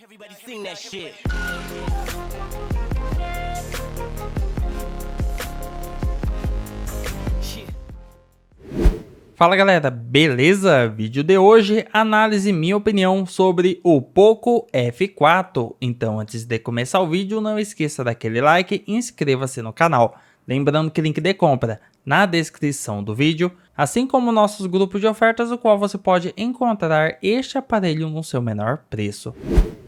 Everybody sing that shit. Fala galera, beleza? Vídeo de hoje, análise minha opinião sobre o Poco F4. Então antes de começar o vídeo, não esqueça daquele like e inscreva-se no canal. Lembrando que link de compra na descrição do vídeo, assim como nossos grupos de ofertas, o qual você pode encontrar este aparelho no seu menor preço.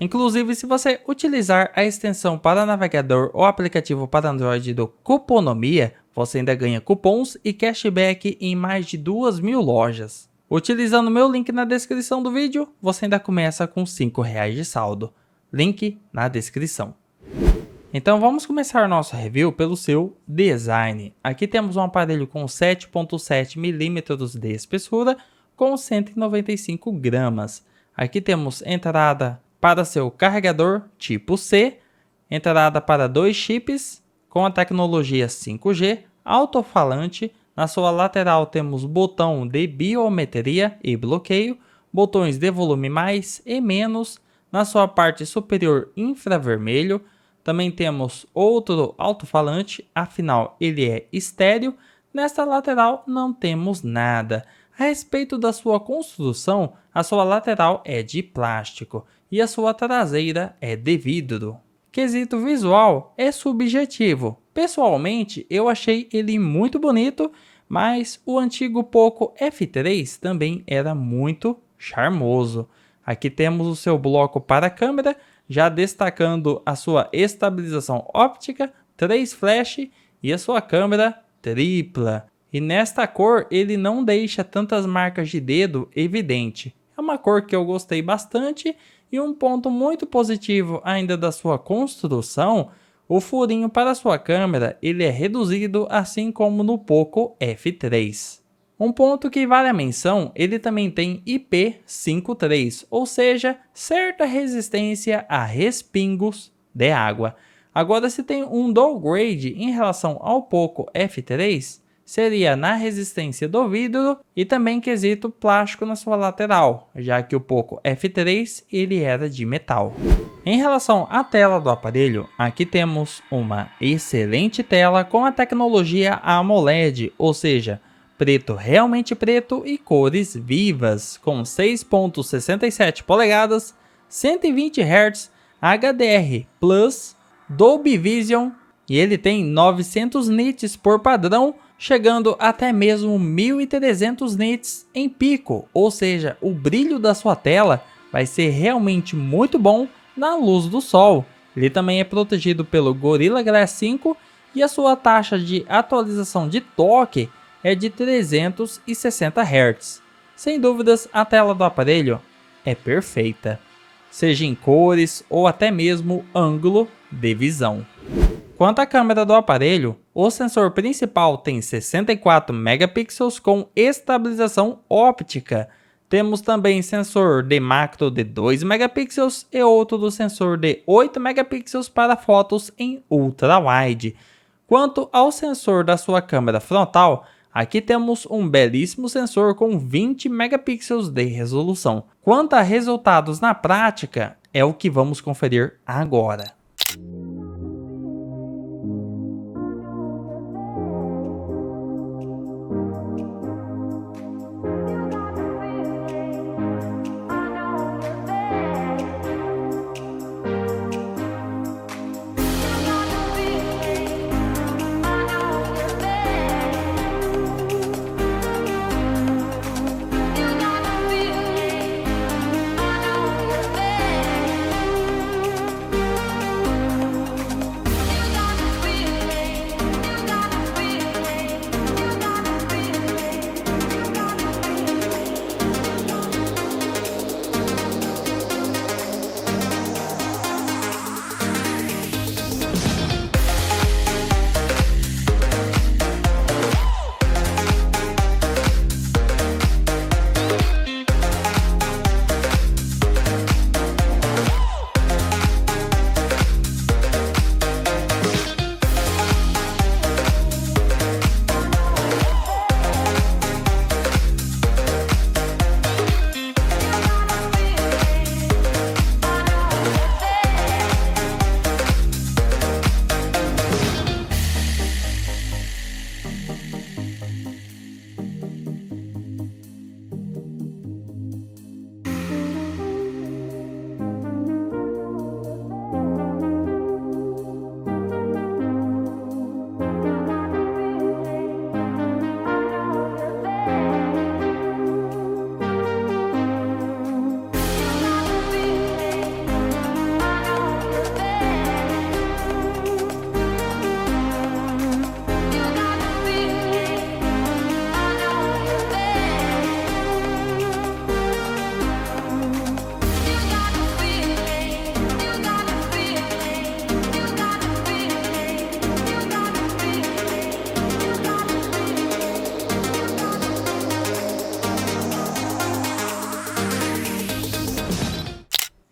Inclusive, se você utilizar a extensão para navegador ou aplicativo para Android do Cuponomia, você ainda ganha cupons e cashback em mais de 2.000 lojas. Utilizando meu link na descrição do vídeo, você ainda começa com R$5 de saldo. Link na descrição. Então vamos começar nosso review pelo seu design. Aqui temos um aparelho com 7.7 mm de espessura com 195 gramas. Aqui temos entrada para seu carregador tipo C, entrada para 2 chips com a tecnologia 5G, alto-falante. Na sua lateral temos botão de biometria e bloqueio, botões de volume mais e menos. Na sua parte superior, infravermelho. Também temos outro alto-falante, afinal ele é estéreo. Nesta lateral não temos nada. A respeito da sua construção, a sua lateral é de plástico e a sua traseira é de vidro. Quesito visual é subjetivo. Pessoalmente eu achei ele muito bonito, mas o antigo Poco F3 também era muito charmoso. Aqui temos o seu bloco para a câmera, já destacando a sua estabilização óptica, 3 flash e a sua câmera tripla. E nesta cor ele não deixa tantas marcas de dedo evidente. É uma cor que eu gostei bastante e um ponto muito positivo ainda da sua construção, o furinho para sua câmera ele é reduzido assim como no Poco F3. Um ponto que vale a menção, ele também tem IP53, ou seja, certa resistência a respingos de água. Agora, se tem um downgrade em relação ao Poco F3, seria na resistência do vidro e também quesito plástico na sua lateral, já que o Poco F3 ele era de metal. Em relação à tela do aparelho, aqui temos uma excelente tela com a tecnologia AMOLED, ou seja, preto realmente preto e cores vivas, com 6.67 polegadas, 120 Hz, HDR+, Dolby Vision e ele tem 900 nits por padrão, chegando até mesmo 1.300 nits em pico, ou seja, o brilho da sua tela vai ser realmente muito bom na luz do sol. Ele também é protegido pelo Gorilla Glass 5 e a sua taxa de atualização de toque é de 360 Hz. Sem dúvidas, a tela do aparelho é perfeita, seja em cores ou até mesmo ângulo de visão. Quanto à câmera do aparelho, o sensor principal tem 64 megapixels com estabilização óptica. Temos também sensor de macro de 2 megapixels e outro do sensor de 8 megapixels para fotos em ultra-wide. Quanto ao sensor da sua câmera frontal, aqui temos um belíssimo sensor com 20 megapixels de resolução. Quanto a resultados na prática, é o que vamos conferir agora.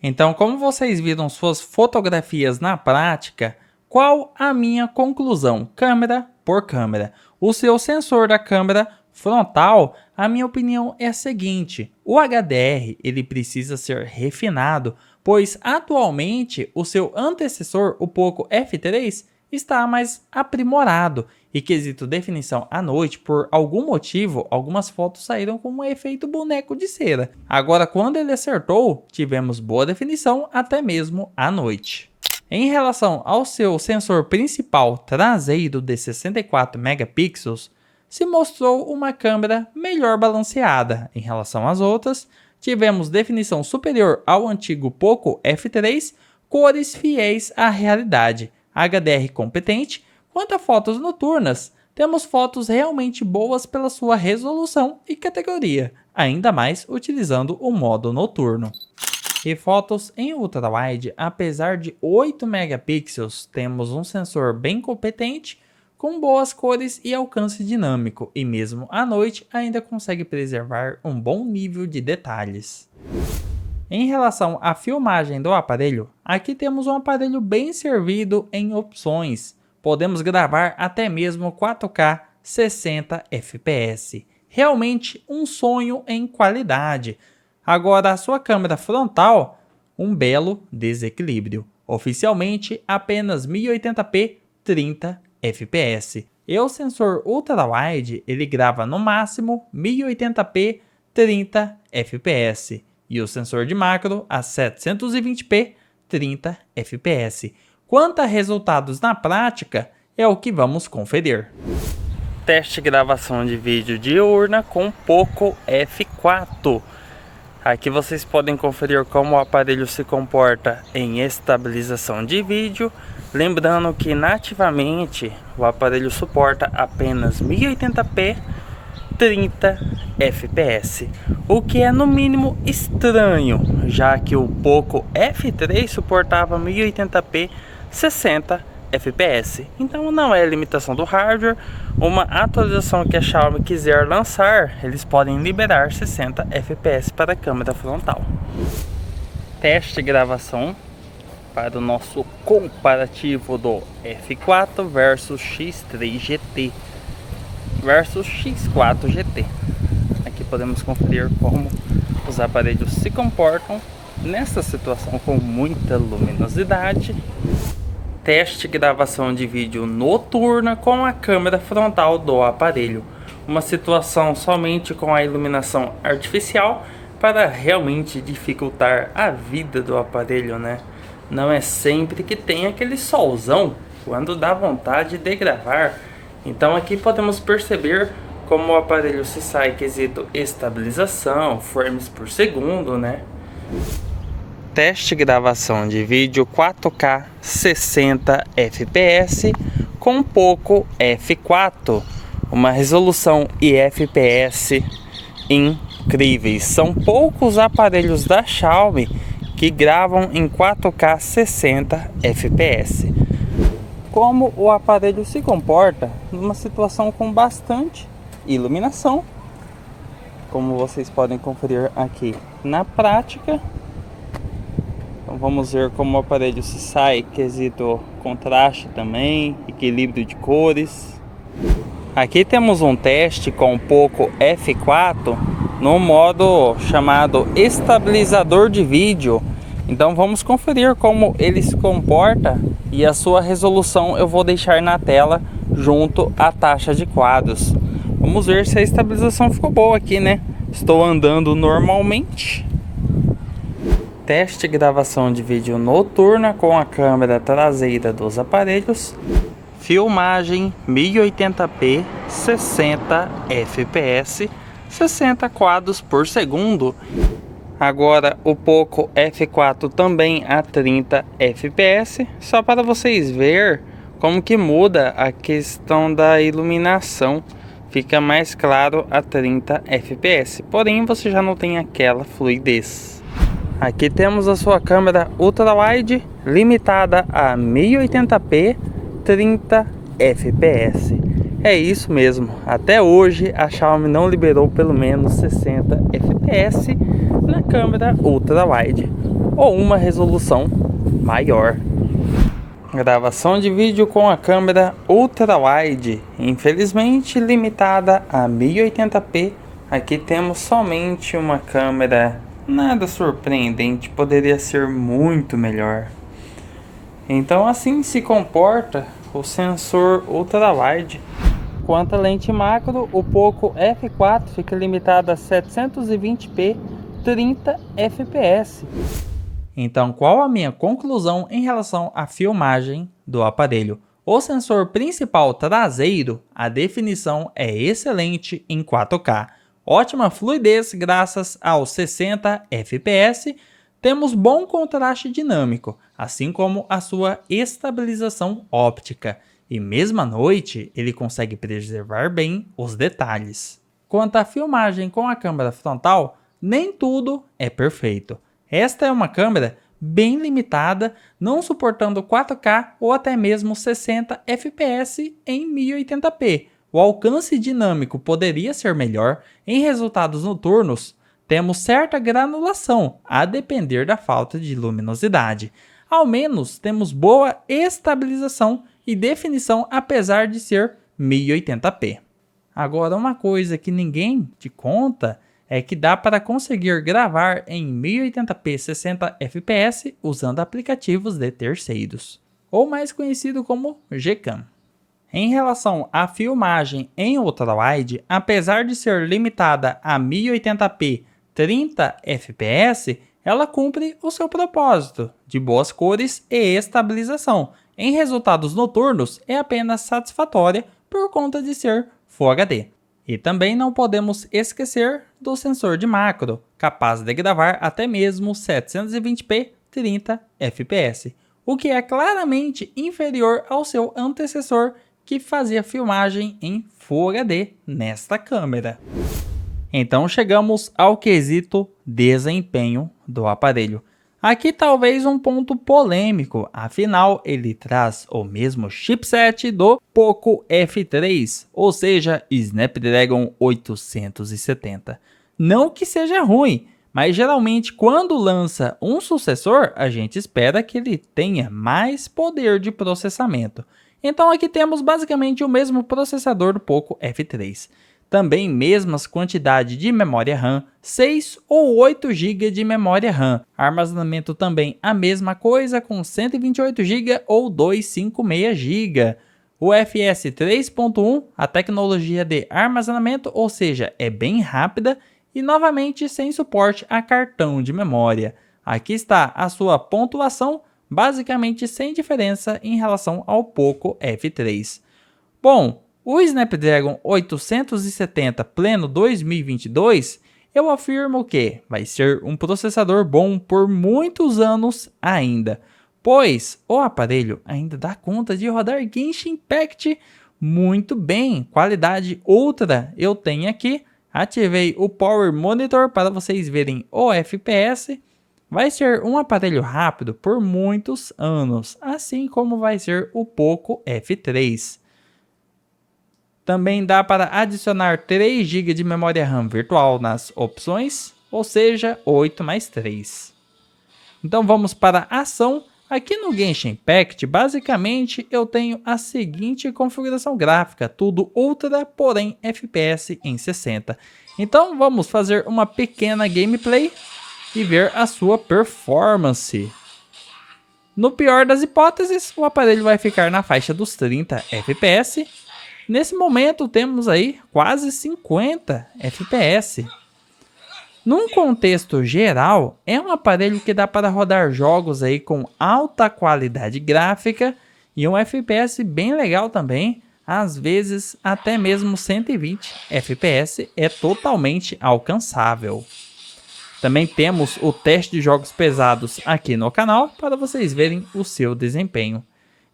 Então, como vocês viram suas fotografias na prática, qual a minha conclusão? Câmera por câmera. O seu sensor da câmera frontal, a minha opinião é a seguinte: o HDR ele precisa ser refinado, pois atualmente o seu antecessor, o Poco F3, está mais aprimorado. E quesito definição à noite, por algum motivo, algumas fotos saíram com um efeito boneco de cera. Agora, quando ele acertou, tivemos boa definição até mesmo à noite. Em relação ao seu sensor principal traseiro de 64 megapixels, se mostrou uma câmera melhor balanceada. Em relação às outras, tivemos definição superior ao antigo Poco F3, cores fiéis à realidade, HDR competente. Quanto a fotos noturnas, temos fotos realmente boas pela sua resolução e categoria, ainda mais utilizando o modo noturno. E fotos em ultrawide, apesar de 8 megapixels, temos um sensor bem competente, com boas cores e alcance dinâmico, e mesmo à noite ainda consegue preservar um bom nível de detalhes. Em relação à filmagem do aparelho, aqui temos um aparelho bem servido em opções. Podemos gravar até mesmo 4K 60 fps. Realmente um sonho em qualidade. Agora a sua câmera frontal, um belo desequilíbrio. Oficialmente apenas 1080p 30 fps. E o sensor ultrawide ele grava no máximo 1080p 30 fps. E o sensor de macro a 720p 30 fps. Quanto a resultados na prática, é o que vamos conferir. Teste de gravação de vídeo diurna com Poco F4. Aqui vocês podem conferir como o aparelho se comporta em estabilização de vídeo. Lembrando que nativamente o aparelho suporta apenas 1080p 30 fps, o que é no mínimo estranho, já que o Poco F3 suportava 1080p 60 fps. Então não é limitação do hardware, uma atualização que a Xiaomi quiser lançar, eles podem liberar 60 fps para a câmera frontal. Teste de gravação para o nosso comparativo do F4 versus X3 GT versus X4 GT. Aqui podemos conferir como os aparelhos se comportam nessa situação com muita luminosidade. Teste de gravação de vídeo noturna com a câmera frontal do aparelho. Uma situação somente com a iluminação artificial para realmente dificultar a vida do aparelho, né? Não é sempre que tem aquele solzão quando dá vontade de gravar. Então aqui podemos perceber como o aparelho se sai quesito estabilização, frames por segundo, né? Teste de gravação de vídeo 4K 60 fps com Poco F4, uma resolução e FPS incríveis. São poucos aparelhos da Xiaomi que gravam em 4K 60 fps. Como o aparelho se comporta numa situação com bastante iluminação, como vocês podem conferir aqui na prática. Então vamos ver como o aparelho se sai, quesito contraste também, equilíbrio de cores. Aqui temos um teste com o Poco F4 no modo chamado estabilizador de vídeo. Então vamos conferir como ele se comporta, e a sua resolução eu vou deixar na tela junto à taxa de quadros. Vamos ver se a estabilização ficou boa aqui, né? Estou andando normalmente. Teste de gravação de vídeo noturna com a câmera traseira dos aparelhos. Filmagem 1080p 60 fps, 60 quadros por segundo. Agora o Poco F4 também a 30 fps, só para vocês verem como que muda a questão da iluminação, fica mais claro a 30 fps, porém você já não tem aquela fluidez. Aqui temos a sua câmera ultrawide limitada a 1080p 30 fps. É isso mesmo, até hoje a Xiaomi não liberou pelo menos 60 fps na câmera ultrawide. ou uma resolução maior. Gravação de vídeo com a câmera ultra-wide, infelizmente limitada a 1080p. Aqui temos somente uma câmera nada surpreendente, poderia ser muito melhor. Então assim se comporta o sensor ultra-wide. Quanto à lente macro, o Poco F4 fica limitado a 720p 30 fps. Então, qual a minha conclusão em relação à filmagem do aparelho? O sensor principal traseiro, a definição é excelente em 4K. Ótima fluidez graças aos 60 fps. Temos bom contraste dinâmico, assim como a sua estabilização óptica. E mesmo à noite, ele consegue preservar bem os detalhes. Quanto à filmagem com a câmera frontal, nem tudo é perfeito. Esta é uma câmera bem limitada, não suportando 4K ou até mesmo 60 fps em 1080p. O alcance dinâmico poderia ser melhor. Em resultados noturnos, temos certa granulação, a depender da falta de luminosidade. Ao menos temos boa estabilização e definição, apesar de ser 1080p. Agora, uma coisa que ninguém te conta é que dá para conseguir gravar em 1080p 60 fps usando aplicativos de terceiros, ou mais conhecido como Gcam. Em relação à filmagem em ultra-wide, apesar de ser limitada a 1080p 30 fps, ela cumpre o seu propósito de boas cores e estabilização. Em resultados noturnos, é apenas satisfatória por conta de ser Full HD. E também não podemos esquecer do sensor de macro, capaz de gravar até mesmo 720p 30 fps, o que é claramente inferior ao seu antecessor, que fazia filmagem em Full HD nesta câmera. Então chegamos ao quesito desempenho do aparelho. Aqui talvez um ponto polêmico, afinal ele traz o mesmo chipset do Poco F3, ou seja, Snapdragon 870. Não que seja ruim, mas geralmente quando lança um sucessor, a gente espera que ele tenha mais poder de processamento. Então aqui temos basicamente o mesmo processador do Poco F3. Também mesmas quantidade de memória RAM, 6 ou 8 GB de memória RAM. Armazenamento também a mesma coisa, com 128 GB ou 256 GB. O UFS 3.1, a tecnologia de armazenamento, ou seja, é bem rápida e novamente sem suporte a cartão de memória. Aqui está a sua pontuação, basicamente sem diferença em relação ao Poco F3. Bom, o Snapdragon 870 Pleno 2022, eu afirmo que vai ser um processador bom por muitos anos ainda, pois o aparelho ainda dá conta de rodar Genshin Impact muito bem, qualidade ultra eu tenho aqui, ativei o Power Monitor para vocês verem o FPS, vai ser um aparelho rápido por muitos anos, assim como vai ser o Poco F3. Também dá para adicionar 3 GB de memória RAM virtual nas opções, ou seja, 8 mais 3. Então vamos para a ação. Aqui no Genshin Impact, basicamente eu tenho a seguinte configuração gráfica, tudo ultra, porém FPS em 60. Então vamos fazer uma pequena gameplay e ver a sua performance. No pior das hipóteses, o aparelho vai ficar na faixa dos 30 FPS. Nesse momento temos aí quase 50 FPS. Num contexto geral, é um aparelho que dá para rodar jogos aí com alta qualidade gráfica e um FPS bem legal também. Às vezes até mesmo 120 FPS é totalmente alcançável. Também temos o teste de jogos pesados aqui no canal para vocês verem o seu desempenho.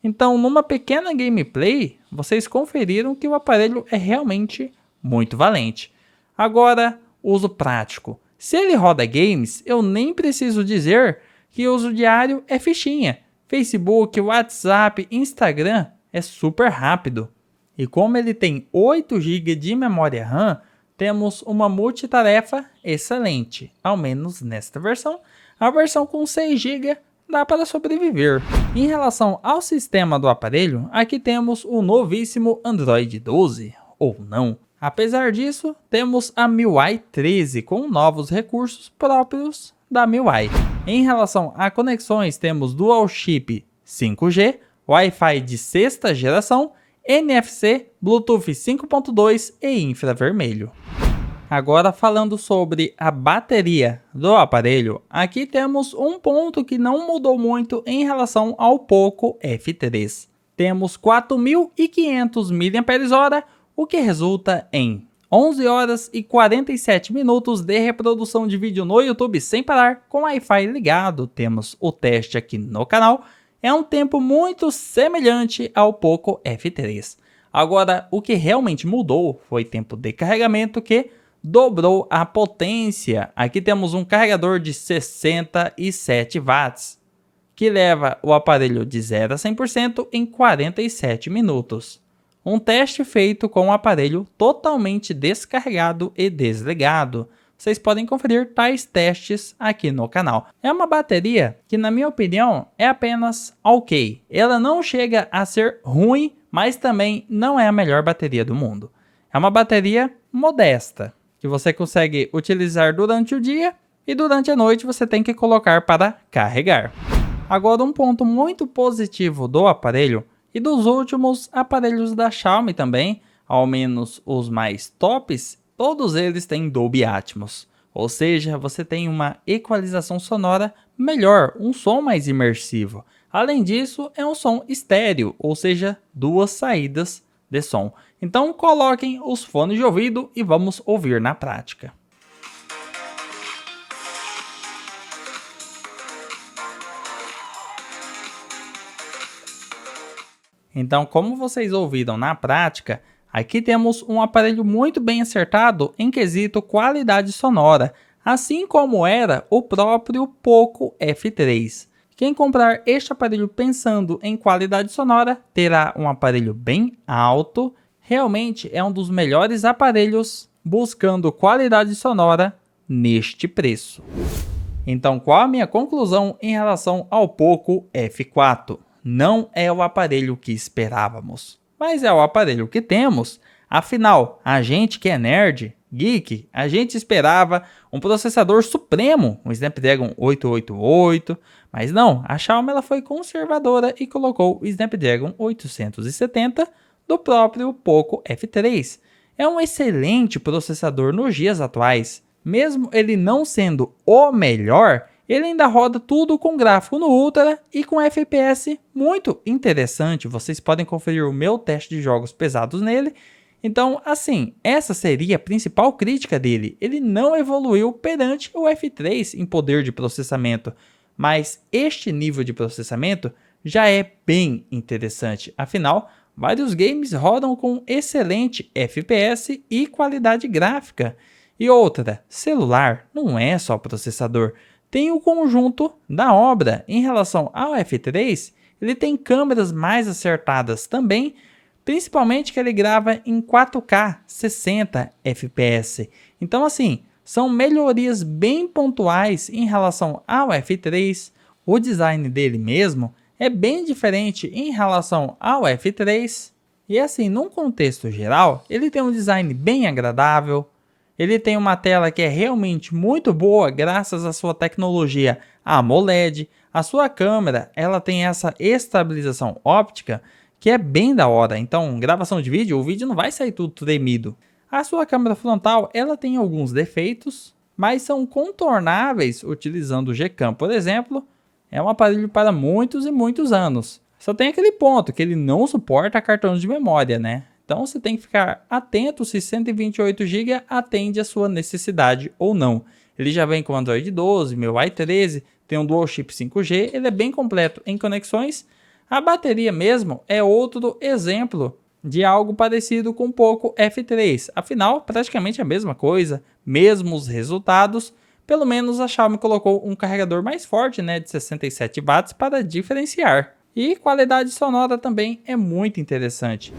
Então, numa pequena gameplay, vocês conferiram que o aparelho é realmente muito valente. Agora, uso prático. Se ele roda games, eu nem preciso dizer que uso diário é fichinha. Facebook, WhatsApp, Instagram é super rápido. E como ele tem 8 GB de memória RAM, temos uma multitarefa excelente, ao menos nesta versão. a versão com 6 GB dá para sobreviver. Em relação ao sistema do aparelho, aqui temos o novíssimo Android 12, ou não. Apesar disso, temos a MIUI 13 com novos recursos próprios da MIUI. Em relação a conexões, temos Dual Chip 5G, Wi-Fi de 6ª geração, NFC, Bluetooth 5.2 e infravermelho. Agora falando sobre a bateria do aparelho, aqui temos um ponto que não mudou muito em relação ao Poco F3. Temos 4.500 mAh, o que resulta em 11 horas e 47 minutos de reprodução de vídeo no YouTube sem parar com Wi-Fi ligado. Temos o teste aqui no canal. É um tempo muito semelhante ao Poco F3. Agora, o que realmente mudou foi tempo de carregamento, que dobrou a potência. Aqui temos um carregador de 67 watts, que leva o aparelho de 0 a 100% em 47 minutos. Um teste feito com o aparelho totalmente descarregado e desligado. Vocês podem conferir tais testes aqui no canal. É uma bateria que, na minha opinião, é apenas ok. Ela não chega a ser ruim, mas também não é a melhor bateria do mundo. É uma bateria modesta, que você consegue utilizar durante o dia e durante a noite você tem que colocar para carregar. Agora, um ponto muito positivo do aparelho e dos últimos aparelhos da Xiaomi também, ao menos os mais tops, todos eles têm Dolby Atmos, ou seja, você tem uma equalização sonora melhor, um som mais imersivo. Além disso, é um som estéreo, ou seja, 2 saídas de som. Então coloquem os fones de ouvido e vamos ouvir na prática. Então, como vocês ouviram na prática, aqui temos um aparelho muito bem acertado em quesito qualidade sonora, assim como era o próprio Poco F3. Quem comprar este aparelho pensando em qualidade sonora terá um aparelho bem alto. Realmente é um dos melhores aparelhos buscando qualidade sonora neste preço. Então, qual a minha conclusão em relação ao Poco F4? Não é o aparelho que esperávamos, mas é o aparelho que temos. Afinal, a gente que é nerd, geek, a gente esperava um processador supremo, um Snapdragon 888, mas não, a Xiaomi ela foi conservadora e colocou o Snapdragon 870 do próprio Poco F3. É um excelente processador nos dias atuais, mesmo ele não sendo o melhor, ele ainda roda tudo com gráfico no Ultra e com FPS muito interessante. Vocês podem conferir o meu teste de jogos pesados nele. Então, assim, essa seria a principal crítica dele. Ele não evoluiu perante o F3 em poder de processamento, mas este nível de processamento já é bem interessante. Afinal, vários games rodam com excelente FPS e qualidade gráfica. E outra, celular não é só processador. Tem o conjunto da obra. Em relação ao F3, ele tem câmeras mais acertadas também, principalmente que ele grava em 4K 60 FPS. Então assim, são melhorias bem pontuais em relação ao F3. O design dele mesmo é bem diferente em relação ao F3. E assim, num contexto geral, ele tem um design bem agradável. Ele tem uma tela que é realmente muito boa graças à sua tecnologia AMOLED. A sua câmera, ela tem essa estabilização óptica que é bem da hora. Então, gravação de vídeo, o vídeo não vai sair tudo tremido. A sua câmera frontal, ela tem alguns defeitos, mas são contornáveis utilizando o Gcam, por exemplo. É um aparelho para muitos e muitos anos. Só tem aquele ponto que ele não suporta cartões de memória, né? Então você tem que ficar atento se 128 GB atende a sua necessidade ou não. Ele já vem com Android 12, MIUI 13, tem um Dual Chip 5G, ele é bem completo em conexões. A bateria mesmo é outro exemplo de algo parecido com o Poco F3. Afinal, praticamente a mesma coisa, mesmos resultados. Pelo menos a Xiaomi colocou um carregador mais forte, né, de 67 watts para diferenciar. E qualidade sonora também é muito interessante.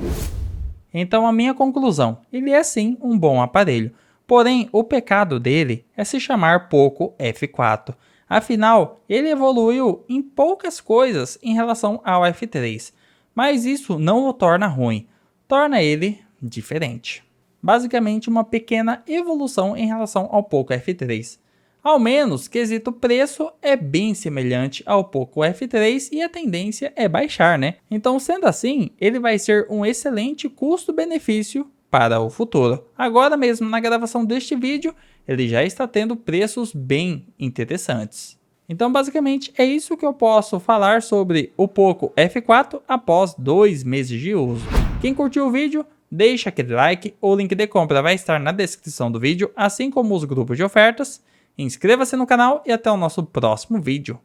Então a minha conclusão, ele é sim um bom aparelho, porém o pecado dele é se chamar Poco F4. Afinal, ele evoluiu em poucas coisas em relação ao F3, mas isso não o torna ruim, torna ele diferente. Basicamente uma pequena evolução em relação ao Poco F3. Ao menos, quesito preço é bem semelhante ao Poco F3 e a tendência é baixar, né? Então, sendo assim, ele vai ser um excelente custo-benefício para o futuro. Agora mesmo, na gravação deste vídeo, ele já está tendo preços bem interessantes. Então, basicamente, é isso que eu posso falar sobre o Poco F4 após 2 meses de uso. Quem curtiu o vídeo, deixa aquele like, o link de compra vai estar na descrição do vídeo, assim como os grupos de ofertas. Inscreva-se no canal e até o nosso próximo vídeo.